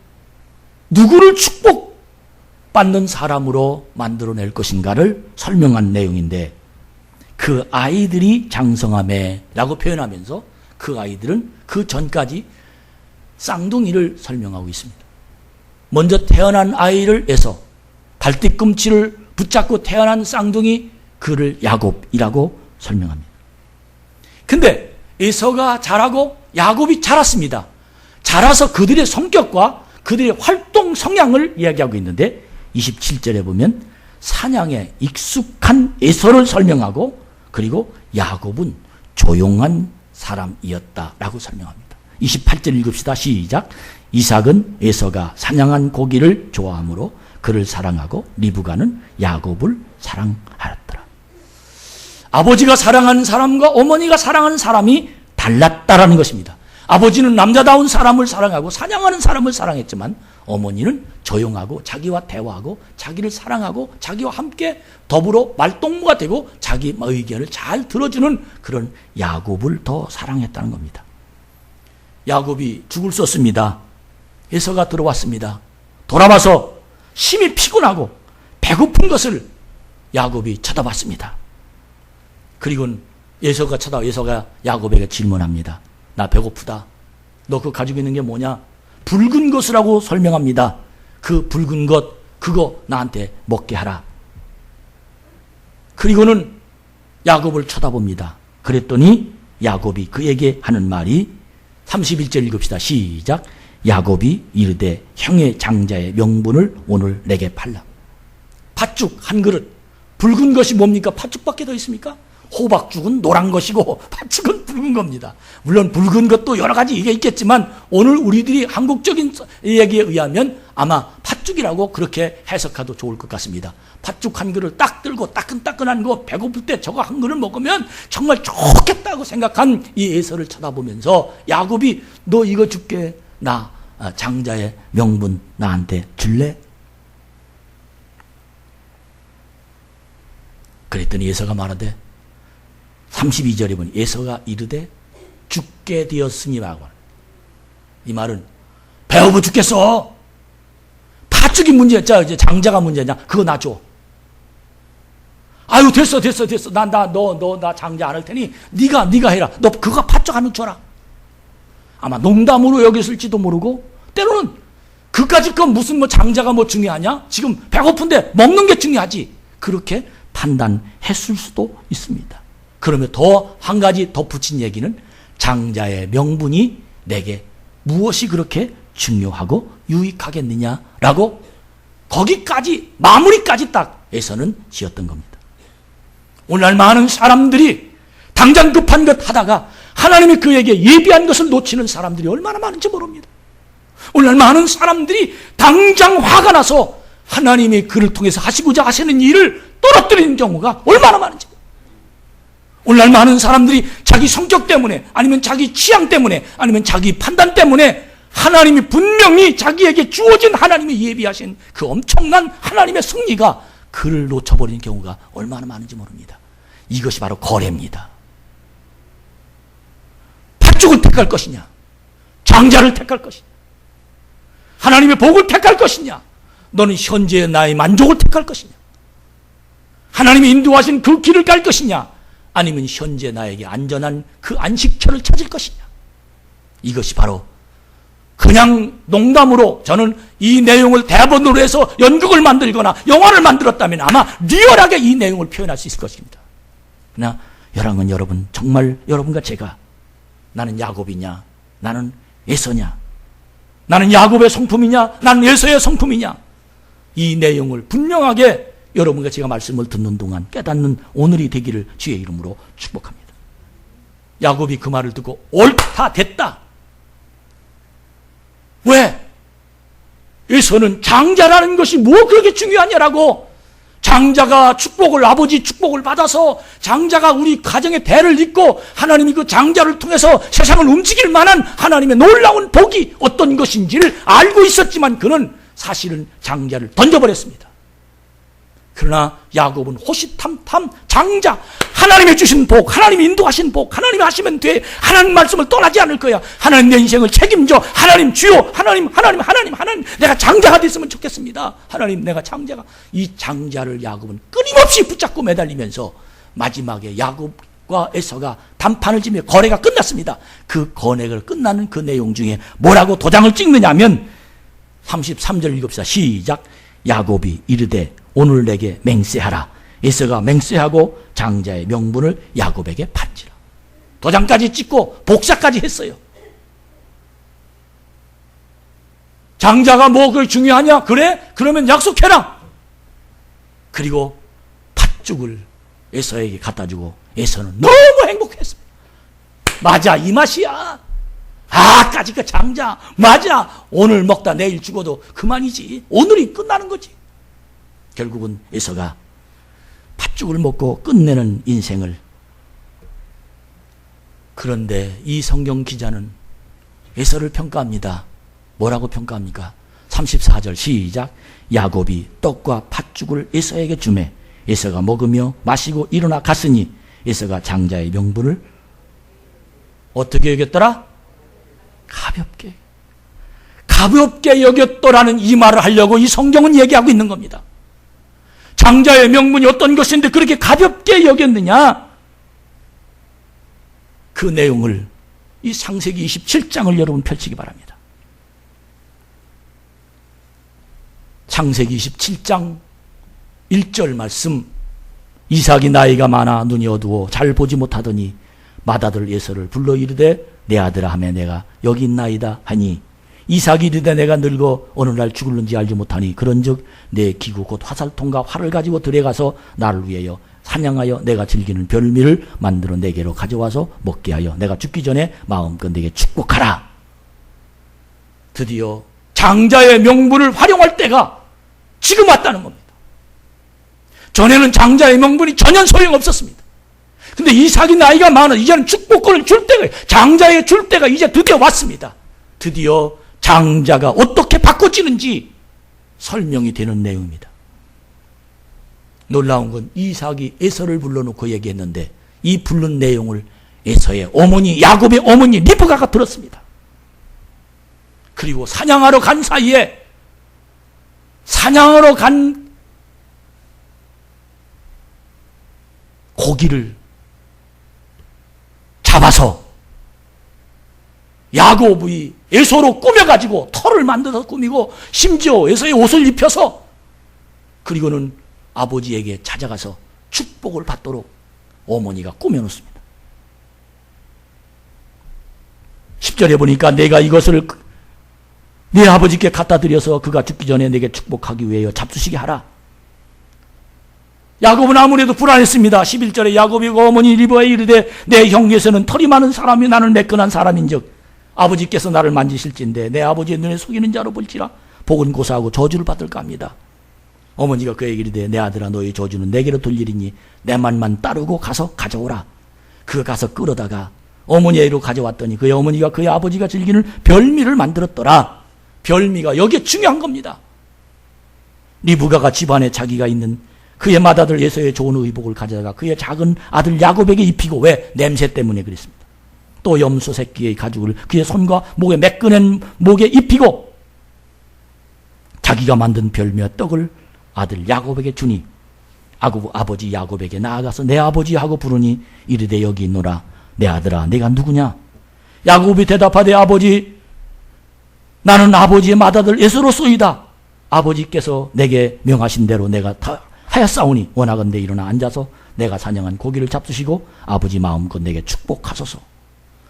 누구를 축복받는 사람으로 만들어낼 것인가를 설명한 내용인데, 그 아이들이 장성하매 라고 표현하면서 그 아이들은 그 전까지 쌍둥이를 설명하고 있습니다. 먼저 태어난 아이를 에서, 발뒤꿈치를 붙잡고 태어난 쌍둥이 그를 야곱이라고 설명합니다. 근데 에서가 자라고 야곱이 자랐습니다. 자라서 그들의 성격과 그들의 활동 성향을 이야기하고 있는데 27절에 보면 사냥에 익숙한 에서를 설명하고, 그리고 야곱은 조용한 사람이었다라고 설명합니다. 28절 읽읍시다. 시작. 이삭은 에서가 사냥한 고기를 좋아하므로 그를 사랑하고 리브가는 야곱을 사랑하였더라. 아버지가 사랑하는 사람과 어머니가 사랑하는 사람이 달랐다라는 것입니다. 아버지는 남자다운 사람을 사랑하고 사냥하는 사람을 사랑했지만 어머니는 조용하고 자기와 대화하고 자기를 사랑하고 자기와 함께 더불어 말동무가 되고 자기 의견을 잘 들어주는 그런 야곱을 더 사랑했다는 겁니다. 야곱이 죽을 썼습니다. 에서가 들어왔습니다. 돌아와서 심히 피곤하고 배고픈 것을 야곱이 쳐다봤습니다. 그리고는 에서가 야곱에게 질문합니다. 나 배고프다. 너 그거 가지고 있는 게 뭐냐? 붉은 것이라고 설명합니다. 그 붉은 것, 그거 나한테 먹게 하라. 그리고는 야곱을 쳐다봅니다. 그랬더니 야곱이 그에게 하는 말이 31절 읽읍시다. 시작. 야곱이 이르되 형의 장자의 명분을 오늘 내게 팔라. 팥죽 한 그릇. 붉은 것이 뭡니까? 팥죽밖에 더 있습니까? 호박죽은 노란 것이고 팥죽은 붉은 겁니다. 물론 붉은 것도 여러 가지 이게 있겠지만 오늘 우리들이 한국적인 얘기에 의하면 아마 팥죽이라고 그렇게 해석해도 좋을 것 같습니다. 팥죽 한 그릇 딱 들고 따끈따끈한 거 배고플 때 저거 한 그릇 먹으면 정말 좋겠다고 생각한 이 에서를 쳐다보면서 야곱이 너 이거 줄게. 나 장자의 명분 나한테 줄래? 그랬더니 에서가 말하되 32절에 보니 에서가 이르되 죽게 되었으니 말고. 이 말은 배고파 죽겠어. 팥죽이 문제야. 장자가 문제냐? 그거 나 줘. 아유 됐어. 나 장자 안 할 테니 네가 해라. 너 그거 팥죽 하나 줘라. 아마 농담으로 여겼을지도 모르고 때로는 그까짓 건 무슨 뭐 장자가 뭐 중요하냐? 지금 배고픈데 먹는 게 중요하지. 그렇게 판단했을 수도 있습니다. 그러면 더 한 가지 덧붙인 얘기는 장자의 명분이 내게 무엇이 그렇게 중요하고 유익하겠느냐라고 거기까지 마무리까지 딱 에서는 지었던 겁니다. 오늘날 많은 사람들이 당장 급한 것 하다가 하나님이 그에게 예비한 것을 놓치는 사람들이 얼마나 많은지 모릅니다. 오늘날 많은 사람들이 당장 화가 나서 하나님이 그를 통해서 하시고자 하시는 일을 떨어뜨리는 경우가 얼마나 많은지. 오늘날 많은 사람들이 자기 성격 때문에 아니면 자기 취향 때문에 아니면 자기 판단 때문에 하나님이 분명히 자기에게 주어진 하나님이 예비하신 그 엄청난 하나님의 승리가 그를 놓쳐버리는 경우가 얼마나 많은지 모릅니다. 이것이 바로 거래입니다. 팥죽을 택할 것이냐, 장자를 택할 것이냐, 하나님의 복을 택할 것이냐, 너는 현재의 나의 만족을 택할 것이냐, 하나님이 인도하신 그 길을 갈 것이냐, 아니면 현재 나에게 안전한 그 안식처를 찾을 것이냐. 이것이 바로 그냥 농담으로 저는 이 내용을 대본으로 해서 연극을 만들거나 영화를 만들었다면 아마 리얼하게 이 내용을 표현할 수 있을 것입니다. 그러나 여러분, 정말 여러분과 제가 나는 야곱이냐, 나는 에서냐, 나는 야곱의 성품이냐, 나는 에서의 성품이냐, 이 내용을 분명하게 여러분과 제가 말씀을 듣는 동안 깨닫는 오늘이 되기를 주의 이름으로 축복합니다. 야곱이 그 말을 듣고 옳다 됐다. 왜? 에서는 장자라는 것이 뭐 그렇게 중요하냐라고, 장자가 축복을, 아버지 축복을 받아서 장자가 우리 가정의 대를 잇고 하나님이 그 장자를 통해서 세상을 움직일 만한 하나님의 놀라운 복이 어떤 것인지를 알고 있었지만 그는 사실은 장자를 던져버렸습니다. 그러나 야곱은 호시탐탐 장자, 하나님이 주신 복, 하나님이 인도하신 복, 하나님이 하시면 돼, 하나님 말씀을 떠나지 않을 거야, 하나님 내 인생을 책임져, 하나님 주요, 하나님 내가 장자가 됐으면 좋겠습니다. 하나님 내가 장자가, 이 장자를 야곱은 끊임없이 붙잡고 매달리면서 마지막에 야곱과 에서가 단판을 지며 거래가 끝났습니다. 그 거래가 끝나는 그 내용 중에 뭐라고 도장을 찍느냐 하면 33절 읽읍시다. 시작. 야곱이 이르되 오늘 내게 맹세하라. 에서가 맹세하고 장자의 명분을 야곱에게 판지라. 도장까지 찍고 복사까지 했어요. 장자가 뭐 그게 중요하냐? 그래? 그러면 약속해라. 그리고 팥죽을 에서에게 갖다주고 에서는 너무 행복했습니다. 맞아, 이 맛이야. 까짓 그 장자 맞아. 오늘 먹다 내일 죽어도 그만이지. 오늘이 끝나는 거지. 결국은 에서가 팥죽을 먹고 끝내는 인생을. 그런데 이 성경 기자는 에서를 평가합니다. 뭐라고 평가합니까? 34절 시작. 야곱이 떡과 팥죽을 에서에게 주매 에서가 먹으며 마시고 일어나 갔으니 에서가 장자의 명분을 어떻게 여겼더라? 가볍게 여겼더라는 이 말을 하려고 이 성경은 얘기하고 있는 겁니다. 장자의 명분이 어떤 것인데 그렇게 가볍게 여겼느냐? 그 내용을 이 창세기 27장을 여러분 펼치기 바랍니다. 창세기 27장 1절 말씀 이삭이 나이가 많아 눈이 어두워 잘 보지 못하더니 맏아들 에서를 불러 이르되 내 아들아 하며 내가 여기 있나이다 하니 이삭이 이르되 내가 늙어 어느 날 죽을는지 알지 못하니 그런즉 내 기구 곧 화살통과 활을 가지고 들에 가서 나를 위하여 사냥하여 내가 즐기는 별미를 만들어 내게로 가져와서 먹게 하여 내가 죽기 전에 마음껏 내게 축복하라. 드디어 장자의 명분을 활용할 때가 지금 왔다는 겁니다. 전에는 장자의 명분이 전혀 소용없었습니다. 근데 이삭이 나이가 많아 이제는 축복권을 줄 때가, 장자에게 줄 때가 이제 드디어 왔습니다. 드디어 장자가 어떻게 바꿔지는지 설명이 되는 내용입니다. 놀라운 건 이삭이 에서를 불러놓고 얘기했는데 이 부른 내용을 에서의 어머니, 야곱의 어머니 리브가가 들었습니다. 그리고 사냥하러 간 사이에 사냥하러 간 고기를 잡아서 야곱이 에서로 꾸며가지고 털을 만들어서 꾸미고 심지어 에서의 옷을 입혀서 그리고는 아버지에게 찾아가서 축복을 받도록 어머니가 꾸며놓습니다. 10절에 보니까 내가 이것을 네 아버지께 갖다 드려서 그가 죽기 전에 내게 축복하기 위하여 잡수시게 하라. 야곱은 아무래도 불안했습니다. 11절에 야곱이 어머니 리브가에 이르되 내 형에서는 털이 많은 사람이 나는 매끈한 사람인즉 아버지께서 나를 만지실진데 내 아버지의 눈에 속이는 자로 볼지라 복은 고사하고 저주를 받을까 합니다. 어머니가 그에게 이르되 내 아들아 너의 저주는 내게로 돌리리니 내 말만 따르고 가서 가져오라. 그가 가서 끌어다가 어머니에게로 가져왔더니 그의 어머니가 그의 아버지가 즐기는 별미를 만들었더라. 별미가 여기에 중요한 겁니다. 리브가가 집안에 자기가 있는 그의 맏아들 에서의 좋은 의복을 가져다가 그의 작은 아들 야곱에게 입히고 왜? 냄새 때문에 그랬습니다. 또 염소 새끼의 가죽을 그의 손과 목에 매끈한 목에 입히고 자기가 만든 별미와 떡을 아들 야곱에게 주니 아버지 야곱에게 나아가서 내 아버지 하고 부르니 이르되 여기 있노라. 내 아들아 내가 누구냐? 야곱이 대답하되 아버지 나는 아버지의 맏아들 에서로소이다. 아버지께서 내게 명하신 대로 내가 다 하였사오니 원하건대 일어나 앉아서 내가 사냥한 고기를 잡수시고 아버지 마음껏 내게 축복하소서.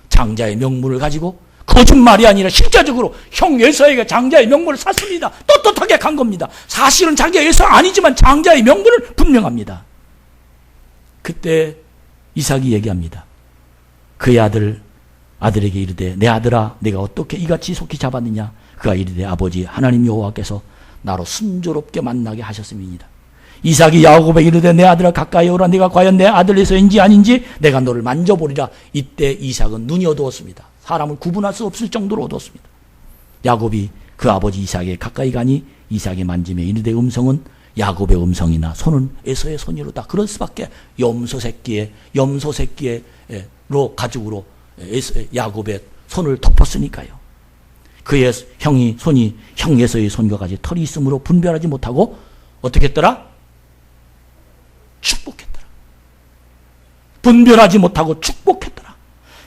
장자의 명분을 가지고 거짓말이 아니라 실제적으로 형 에서에게 장자의 명분을 샀습니다. 떳떳하게 간 겁니다. 사실은 자기가 에서 아니지만 장자의 명분은 분명합니다. 그때 이삭이 얘기합니다. 그의 아들에게 이르되 내 아들아 내가 어떻게 이같이 속히 잡았느냐? 그가 이르되 아버지 하나님 여호와께서 나로 순조롭게 만나게 하셨음이니이다. 이삭이 야곱에게 이르되 내 아들아 가까이 오라. 네가 과연 내 아들에서인지 아닌지 내가 너를 만져보리라. 이때 이삭은 눈이 어두웠습니다. 사람을 구분할 수 없을 정도로 어두웠습니다. 야곱이 그 아버지 이삭에게 가까이 가니 이삭이 만지며 이르되 음성은 야곱의 음성이나 손은 에서의 손이로다. 그럴 수밖에. 염소 새끼로 가죽으로 야곱의 손을 덮었으니까요. 그의 손이 형 에서의 손과 같이 털이 있으므로 분별하지 못하고 어떻게 했더라? 축복했더라. 분별하지 못하고 축복했더라.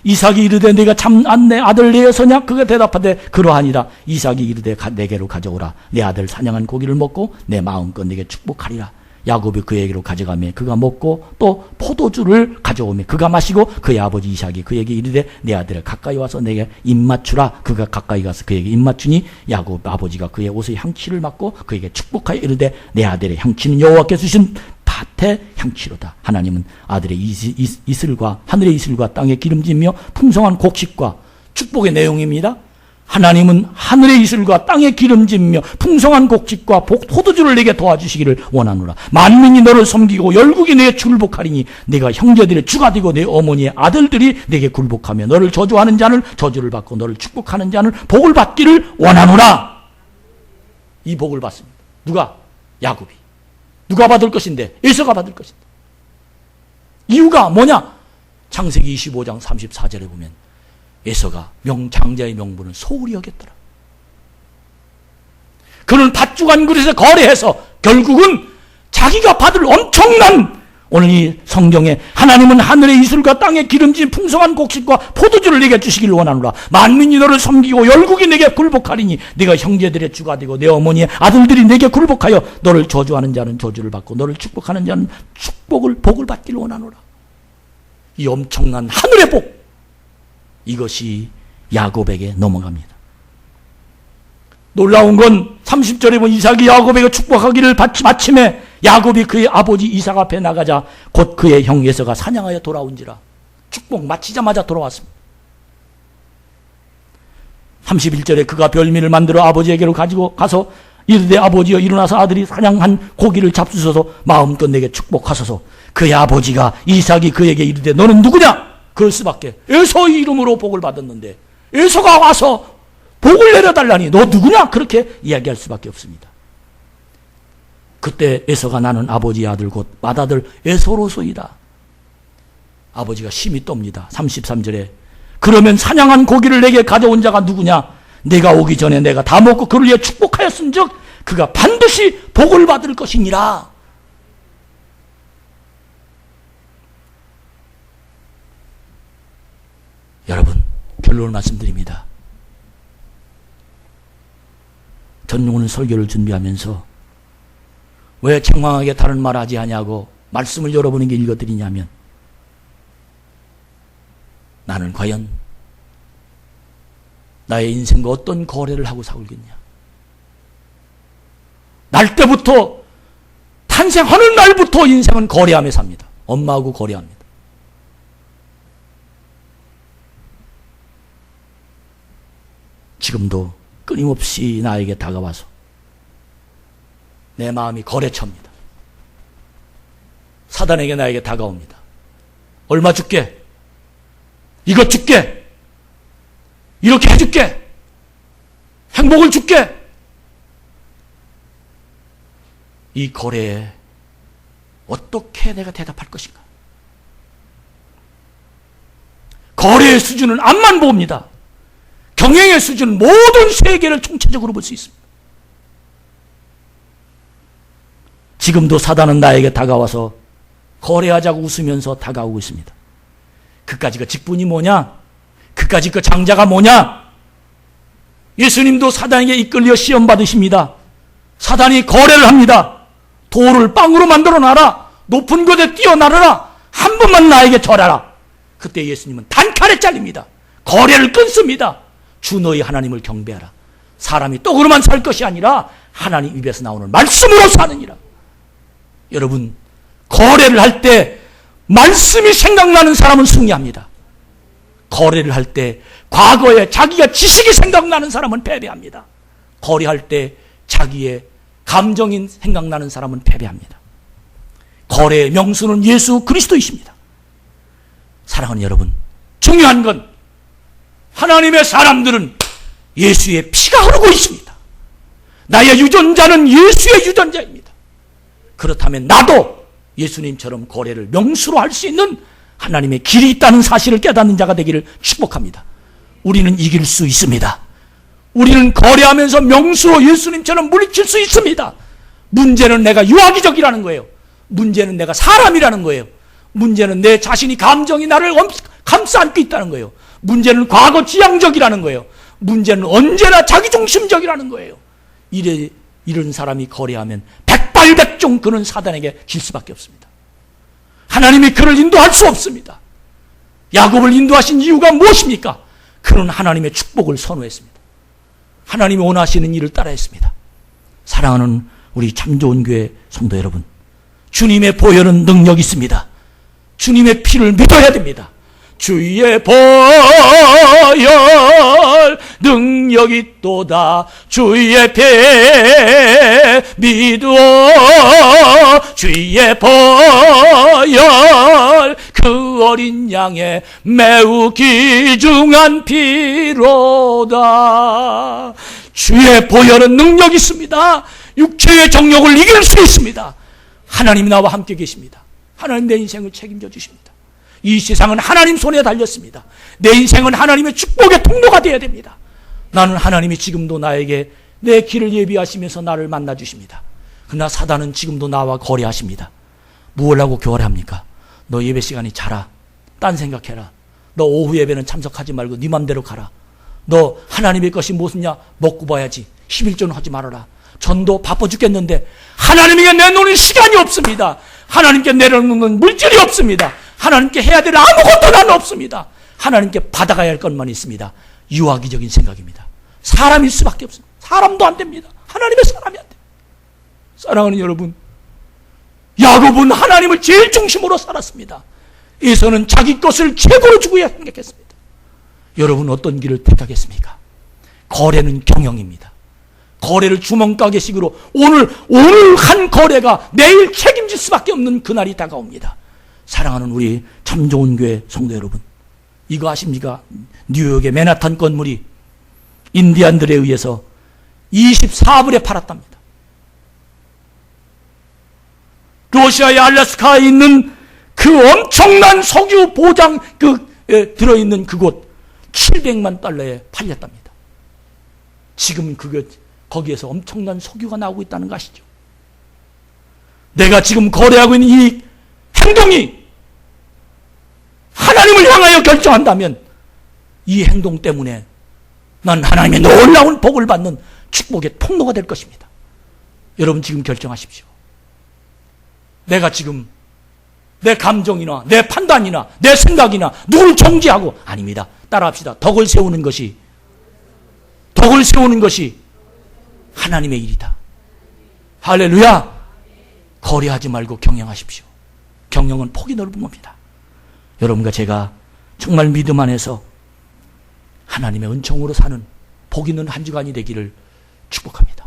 이삭이 이르되 네가 참 내 아들 내에서냐? 그가 대답하되 그러하니라. 이삭이 이르되 내게로 가져오라. 내 아들 사냥한 고기를 먹고 내 마음껏 내게 축복하리라. 야곱이 그에게로 가져가며 그가 먹고 또 포도주를 가져오며 그가 마시고 그의 아버지 이삭이 그에게 이르되 내 아들을 가까이 와서 내게 입맞추라. 그가 가까이 가서 그에게 입맞추니 야곱 아버지가 그의 옷의 향취를 맡고 그에게 축복하여 이르되 내 아들의 향취는 여호와께서 주신 밭의 향취로다. 하나님은 아들의 이슬과 하늘의 이슬과 땅의 기름짐이며 풍성한 곡식과 축복의 내용입니다. 하나님은 하늘의 이슬과 땅의 기름짐이며 풍성한 곡식과 포도주를 내게 도와주시기를 원하노라. 만민이 너를 섬기고 열국이 내게 굴복하리니 네가 형제들의 주가 되고 내 어머니의 아들들이 내게 굴복하며 너를 저주하는 자는 저주를 받고 너를 축복하는 자는 복을 받기를 원하노라. 이 복을 받습니다. 누가? 야곱이. 누가 받을 것인데? 에서가 받을 것인데. 이유가 뭐냐? 창세기 25장 34절에 보면 에서가 장자의 명분을 소홀히 여겼더라. 그는 밭주간 그릇에 거래해서 결국은 자기가 받을 엄청난 오늘 이 성경에 하나님은 하늘의 이슬과 땅의 기름진 풍성한 곡식과 포도주를 내게 주시기를 원하노라. 만민이 너를 섬기고 열국이 내게 굴복하리니 네가 형제들의 주가 되고 내 어머니의 아들들이 내게 굴복하여 너를 저주하는 자는 저주를 받고 너를 축복하는 자는 복을 받기를 원하노라. 이 엄청난 하늘의 복, 이것이 야곱에게 넘어갑니다. 놀라운 건 30절에 보면 이삭이 야곱에게 축복하기를 마침에 야곱이 그의 아버지 이삭 앞에 나가자 곧 그의 형 에서가 사냥하여 돌아온지라. 축복 마치자마자 돌아왔습니다. 31절에 그가 별미를 만들어 아버지에게로 가지고 가서 이르되 아버지여 일어나서 아들이 사냥한 고기를 잡수셔서 마음껏 내게 축복하소서. 그의 아버지가 이삭이 그에게 이르되 너는 누구냐? 그럴 수밖에. 에서의 이름으로 복을 받았는데 에서가 와서 복을 내려달라니 너 누구냐? 그렇게 이야기할 수밖에 없습니다. 그때 에서가 나는 아버지의 아들 곧 맏아들 에서로소이다. 아버지가 심히 떱니다. 33절에 그러면 사냥한 고기를 내게 가져온 자가 누구냐? 내가 오기 전에 내가 다 먹고 그를 위해 축복하였은즉 그가 반드시 복을 받을 것이니라. 여러분, 결론을 말씀드립니다. 전 오늘 설교를 준비하면서 왜 책망하게 다른 말 하지 않냐고 말씀을 여러분에게 읽어드리냐면, 나는 과연 나의 인생과 어떤 거래를 하고 살겠냐? 날 때부터, 탄생하는 날부터 인생은 거래하며 삽니다. 엄마하고 거래합니다. 지금도 끊임없이 나에게 다가와서 내 마음이 거래처입니다. 사단에게 나에게 다가옵니다. 얼마 줄게? 이것 줄게? 이렇게 해줄게? 행복을 줄게? 이 거래에 어떻게 내가 대답할 것인가? 거래의 수준은 앞만 봅니다. 경영의 수준은 모든 세계를 총체적으로 볼 수 있습니다. 지금도 사단은 나에게 다가와서 거래하자고 웃으면서 다가오고 있습니다. 그까지 그 직분이 뭐냐? 그까지 그 장자가 뭐냐? 예수님도 사단에게 이끌려 시험 받으십니다. 사단이 거래를 합니다. 돌을 빵으로 만들어 놔라. 높은 곳에 뛰어나르라. 한 번만 나에게 절하라. 그때 예수님은 단칼에 잘립니다. 거래를 끊습니다. 주 너희 하나님을 경배하라. 사람이 떡으로만 살 것이 아니라 하나님 입에서 나오는 말씀으로 사느니라. 여러분, 거래를 할 때 말씀이 생각나는 사람은 승리합니다. 거래를 할 때 과거에 자기가 지식이 생각나는 사람은 패배합니다. 거래할 때 자기의 감정이 생각나는 사람은 패배합니다. 거래의 명수는 예수 그리스도이십니다. 사랑하는 여러분, 중요한 건 하나님의 사람들은 예수의 피가 흐르고 있습니다. 나의 유전자는 예수의 유전자입니다. 그렇다면 나도 예수님처럼 거래를 명수로 할 수 있는 하나님의 길이 있다는 사실을 깨닫는 자가 되기를 축복합니다. 우리는 이길 수 있습니다. 우리는 거래하면서 명수로 예수님처럼 물리칠 수 있습니다. 문제는 내가 유아기적이라는 거예요. 문제는 내가 사람이라는 거예요. 문제는 내 자신이 감정이 나를 감싸 안고 있다는 거예요. 문제는 과거 지향적이라는 거예요. 문제는 언제나 자기중심적이라는 거예요. 이런 사람이 거래하면 백발백중 그는 사단에게 질 수밖에 없습니다. 하나님이 그를 인도할 수 없습니다. 야곱을 인도하신 이유가 무엇입니까? 그는 하나님의 축복을 선호했습니다. 하나님이 원하시는 일을 따라했습니다. 사랑하는 우리 참 좋은 교회 성도 여러분, 주님의 보혈은 능력이 있습니다. 주님의 피를 믿어야 됩니다. 주의 보혈 능력이 있도다. 주의 피 믿어. 주의 보혈 그 어린 양의 매우 귀중한 피로다. 주의 보혈은 능력이 있습니다. 육체의 정욕을 이길 수 있습니다. 하나님이 나와 함께 계십니다. 하나님 내 인생을 책임져 주십니다. 이 세상은 하나님 손에 달렸습니다. 내 인생은 하나님의 축복의 통로가 되어야 됩니다. 나는 하나님이 지금도 나에게 내 길을 예비하시면서 나를 만나 주십니다. 그러나 사단은 지금도 나와 거래하십니다. 무엇을 하고 교활 합니까? 너 예배 시간이 자라. 딴 생각해라. 너 오후 예배는 참석하지 말고 네 맘대로 가라. 너 하나님의 것이 무엇이냐? 먹고 봐야지. 11조는 하지 말아라. 전도 바빠 죽겠는데 하나님에게 내놓는 시간이 없습니다. 하나님께 내려놓는 물질이 없습니다. 하나님께 해야 될 아무것도 난 없습니다. 하나님께 받아가야 할 것만 있습니다. 유아기적인 생각입니다. 사람일 수밖에 없습니다. 사람도 안 됩니다. 하나님의 사람이 안 됩니다. 사랑하는 여러분, 야곱은 하나님을 제일 중심으로 살았습니다. 에서는 자기 것을 최고로 주고야 생각했습니다. 여러분 어떤 길을 택하겠습니까? 거래는 경영입니다. 거래를 주먹가게식으로 오늘 한 거래가 내일 책임질 수밖에 없는 그날이 다가옵니다. 사랑하는 우리 참 좋은 교회 성도 여러분, 이거 아십니까? 뉴욕의 맨하탄 건물이 인디안들에 의해서 24불에 팔았답니다. 러시아의 알래스카에 있는 그 엄청난 석유 보장 들어있는 그곳 700만 달러에 팔렸답니다. 지금 거기에서 엄청난 석유가 나오고 있다는 거 아시죠? 내가 지금 거래하고 있는 이 행동이 하나님을 향하여 결정한다면 이 행동 때문에 난 하나님의 놀라운 복을 받는 축복의 통로가 될 것입니다. 여러분 지금 결정하십시오. 내가 지금 내 감정이나 내 판단이나 내 생각이나 누굴 정지하고 아닙니다. 따라합시다. 덕을 세우는 것이 하나님의 일이다. 할렐루야. 거래하지 말고 경영하십시오. 경영은 폭이 넓은 겁니다. 여러분과 제가 정말 믿음 안에서 하나님의 은총으로 사는 복 있는 한 주간이 되기를 축복합니다.